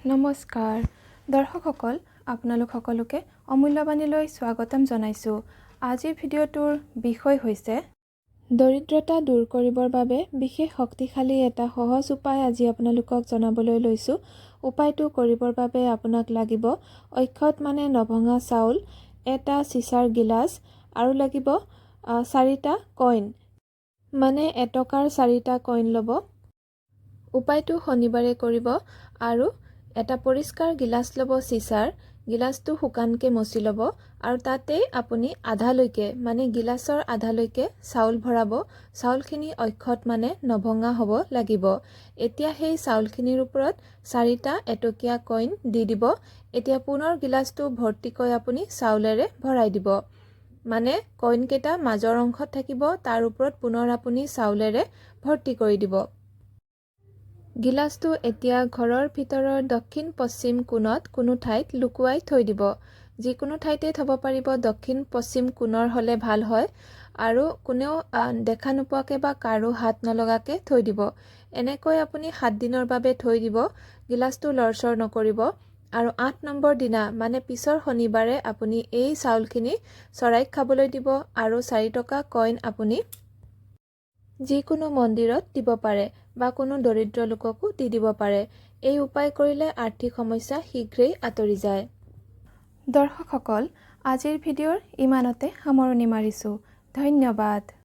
নমস্কাৰ দৰ্শকসকল আপোনালোক সকলোকে অমূল্যবাণীলৈ স্বাগতম জনাইছোঁ। আজিৰ ভিডিঅ'টোৰ বিষয় হৈছে দৰিদ্ৰতা দূৰ কৰিবৰ বাবে বিশেষ শক্তিশালী এটা সহজ উপায় আজি আপোনালোকক জনাবলৈ লৈছোঁ। উপায়টো কৰিবৰ বাবে আপোনাক লাগিব অক্ষত মানে নভঙা চাউল, এটা চিচাৰ গিলাচ আৰু লাগিব 4টা কইন মানে এটকাৰ 4টা কইন ল'ব। উপায়টো শনিবাৰে কৰিব আৰু এটা পৰিষ্কাৰ গিলাচ ল'ব চিচাৰ, গিলাচটো শুকানকৈ মচি ল'ব আৰু তাতেই আপুনি আধালৈকে মানে গিলাচৰ আধালৈকে চাউল ভৰাব। চাউলখিনি অক্ষত মানে নভঙা হ'ব লাগিব। এতিয়া সেই চাউলখিনিৰ ওপৰত 4টা এটকীয়া কইন দি দিব। এতিয়া পুনৰ গিলাচটো ভৰ্তিকৈ আপুনি চাউলেৰে ভৰাই দিব। মানে কইনকেইটা মাজৰ অংশত থাকিব, তাৰ ওপৰত পুনৰ আপুনি চাউলেৰে ভৰ্তি কৰি দিব। গিলাচটো এতিয়া ঘৰৰ ভিতৰৰ দক্ষিণ পশ্চিম কোণত কোনো ঠাইত লুকুৱাই থৈ দিব। যিকোনো ঠাইতে থ'ব পাৰিব, দক্ষিণ পশ্চিম কোণৰ হ'লে ভাল হয় আৰু কোনেও দেখা নোপোৱাকৈ বা কাৰো হাত নলগাকৈ থৈ দিব। এনেকৈ আপুনি 7 দিনৰ বাবে থৈ দিব। গিলাচটো লৰচৰ নকৰিব আৰু 8 নম্বৰ দিনা মানে পিছৰ শনিবাৰে আপুনি এই চাউলখিনি চৰাইক খাবলৈ দিব আৰু 4 টকা কইন আপুনি যিকোনো মন্দিৰত দিব পাৰে বা কোনো দৰিদ্ৰ লোককো দি দিব পাৰে। এই উপায় কৰিলে আৰ্থিক সমস্যা শীঘ্ৰেই আঁতৰি যায়। দৰ্শকসকল আজিৰ ভিডিঅ'ৰ ইমানতে সামৰণি মাৰিছোঁ। ধন্যবাদ।